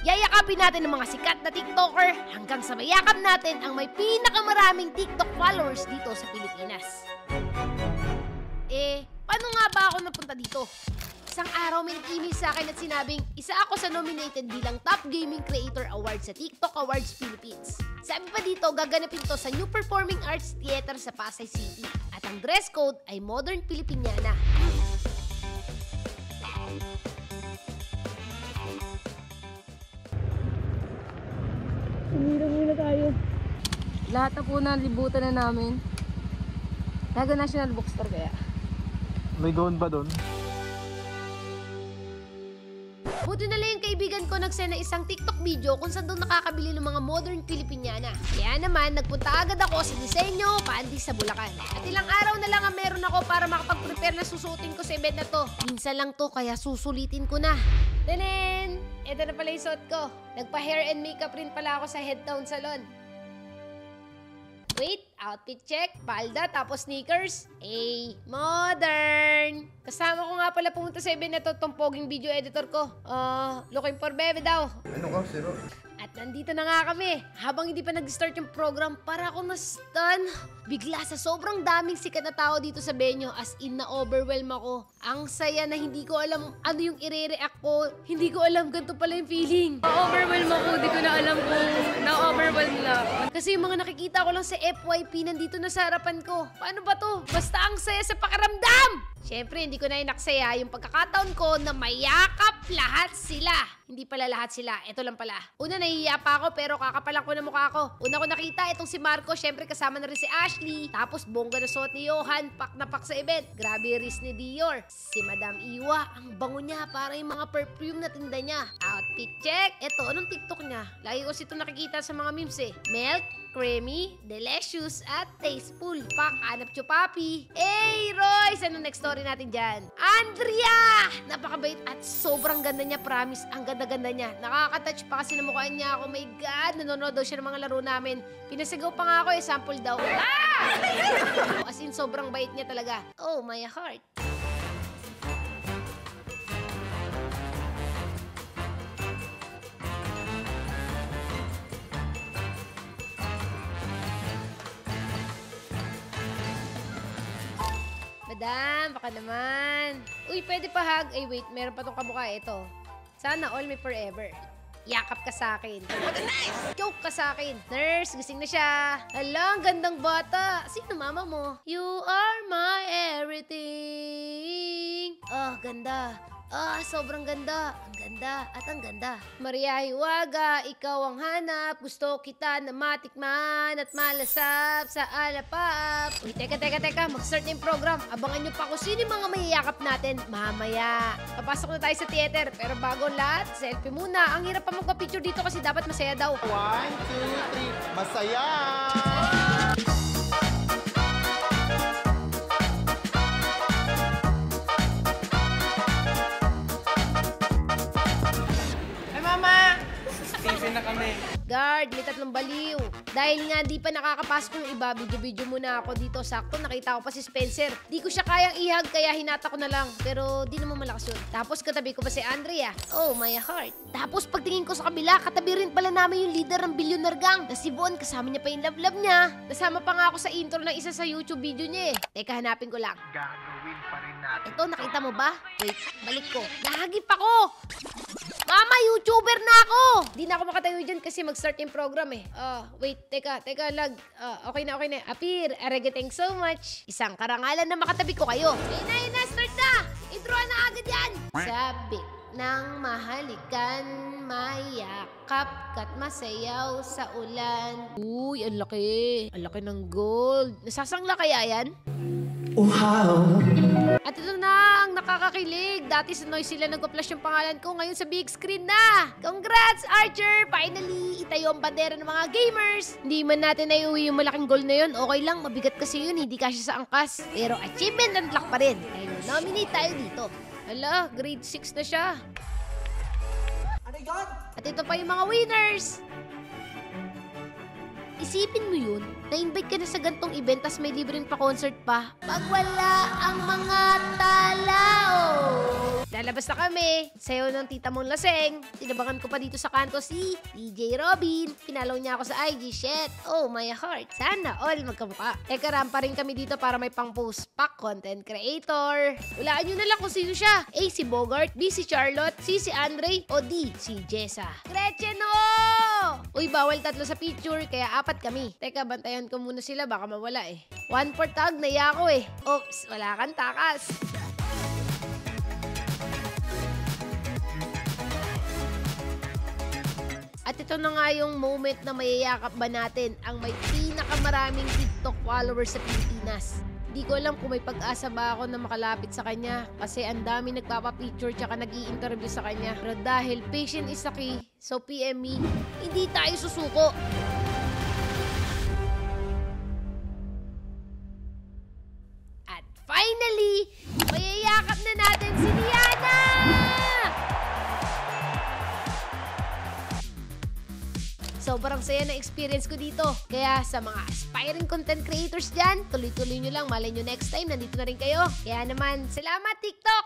Yayakapin natin ang mga sikat na TikToker hanggang sa mayakap natin ang may pinakamaraming TikTok followers dito sa Pilipinas. Paano nga ba ako napunta dito? Isang araw may nag-email sa akin at sinabing isa ako sa nominated bilang Top Gaming Creator Award sa TikTok Awards Philippines. Sabi pa dito, gaganapin to sa New Performing Arts Theater sa Pasay City. At ang dress code ay Modern Filipiniana. Umira muna tayo. Lahat na po na libutan na namin. Naga National Bookstore kaya. May gawin ba doon? Buti na lang yung kaibigan ko nagsend na isang TikTok video kung saan doon nakakabili ng mga modern Filipiniana. Kaya naman, nagpunta agad ako sa disenyo, Pandi sa Bulacan. At ilang araw na lang ang meron ako para makapag-prepare na susuotin ko sa event na to. Minsan lang to, kaya susulitin ko na. Tanen! Ito na pala yung suot ko. Nagpa-hair and makeup rin pala ako sa Headtown Salon. Wait, outfit check, palda, tapos sneakers. Modern! Kasama ko nga pala pumunta sa event na to, tong poging video editor ko. Looking for bebe daw. Ano ka, Zero? At nandito na nga kami. Habang hindi pa nag-start yung program, para akong na-stun. Bigla sa sobrang daming sikat na tao dito sa venue, as in na-overwhelm ako. Ang saya na hindi ko alam ano yung i-react ko. Hindi ko alam ganito pala yung feeling. Na-overwhelm ako, di ko na alam kung na-overwhelm na. Kasi yung mga nakikita ko lang sa FYP nandito na sa harapan ko. Paano ba to? Basta ang saya sa pakiramdam! Siyempre, hindi ko na inaksaya yung pagkakataon ko na mayakap lahat sila. Hindi pala lahat sila. Ito lang pala. Una, nahihiya pa ako pero kakapalang ko na mukha ko. Una ko nakita itong si Marco. Siyempre, kasama na rin si Ashley. Tapos, bongga na suot ni Johan. Pak na pak sa event. Grabe wrist ni Dior. Si Madam Iwa. Ang bango niya. Para yung mga perfume na tinda niya. Outfit check. Ito, anong TikTok niya? Lagi ko ito nakikita sa mga memes eh. Milk, creamy, delicious, at tasteful. Pak, anap chupapi. Royce! Ano next story natin dyan? Andrea! Napakabait at sobrang ganda niya, promise. Ang ganda-ganda niya. Nakaka-touch pa kasi na mukha niya. Oh my God! Nanonood daw siya ng mga laro namin. Pinasigaw pa nga ako eh. Sample daw. As in, sobrang bait niya talaga. Oh, my heart. Madam, baka naman. Uy, pwede pa hug. Ay, wait. Meron pa tong kamukha. Ito. Sana all me forever. Yakap ka sa akin. Nice! Joke ka sa akin. Nurse, gising na siya. Hala, ang gandang bata. Sino mama mo? You are my everything. Ganda. Sobrang ganda. Ang ganda at ang ganda. Maria Hiwaga, ikaw ang hanap. Gusto kita na matikman at malasap sa alapap. Uy, teka. Mag-start na yung program. Abangan nyo pa kung sino yung mga mayayakap natin mamaya. Papasok na tayo sa theater. Pero bago lahat, selfie muna. Ang hirap pa magpa-picture dito kasi dapat masaya daw. 1, 2, 3, masaya! Na kami. Guard, may 3 baliw. Dahil nga di pa nakakapasok yung iba, video muna ako dito. Sakto, nakita ko pa si Spencer. Di ko siya kayang ihag, kaya hinata ko na lang. Pero di naman malakas yun. Tapos katabi ko pa si Andrea. Oh, my heart. Tapos pagtingin ko sa kabila, katabi rin pala namin yung leader ng Billionaire Gang. Na si Von, kasama niya pa yung love niya. Nasama pa nga ako sa intro ng isa sa YouTube video niya eh. Teka, hanapin ko lang. Gagawin pa rin natin. Ito, nakita mo ba? Wait, balik ko. Nahagip ako! Mama, YouTuber na ako! Di na ako makatayo dyan kasi mag-start yung program eh. Wait, teka, lag. Okay na. Apir, arege, thanks so much. Isang karangalan na makatabi ko kayo. Yun na, start na! Introan na agad yan! Sabik ng mahalikan, mayakap kat masayaw sa ulan. Uy, ang laki. Ang laki ng gold. Nasasangla kaya yan? Wow! At ito na ang nakakakilig. Dati sa noise sila nag-flash yung pangalan ko. Ngayon sa big screen na. Congrats, Archer! Finally, itayo ang bandera ng mga gamers. Hindi man natin naiuwi yung malaking goal na yun. Okay lang, mabigat kasi yun. Hindi kasya sa angkas. Pero achievement unlock pa rin. Ayun, nominate tayo dito. Hala, grade 6 na siya. Ano yun? At ito pa yung mga winners. Isipin mo yun, na-invite ka na sa gantong event tas may libreng pa-concert pa. Pag wala ang mga talao. Lalabas na kami. Sayo ng tita mong laseng. Tinabangan ko pa dito sa kanto si DJ Robin. Pinalaw niya ako sa IG. Shit. Oh my heart. Sana all magkamukha. Rampa rin kami dito para may pang post pack content creator. Hulaan nyo na lang kung sino siya. A, si Bogart. B, si Charlotte. C, si Andre. O D, si Jessa. Gretchen, oh! Uy, bawal 3 sa picture, kaya 4 kami. Teka, bantayan ko muna sila, baka mawala eh. 1/4 tag, naiya ako eh. Oops, wala kang takas. At ito na nga yung moment na mayayakap ba natin ang may pinakamaraming TikTok followers sa Pilipinas. Hindi ko alam kung may pag-asa ba ako na makalapit sa kanya kasi ang dami nagpapapicture tsaka nag-i-interview sa kanya. Pero dahil patient is the key, so PM me, hindi tayo susuko. At finally, mayayakap na natin si Liana! Sobrang saya na experience ko dito. Kaya sa mga aspiring content creators dyan, tuloy-tuloy nyo lang. Malay nyo next time, nandito na rin kayo. Kaya naman, salamat TikTok!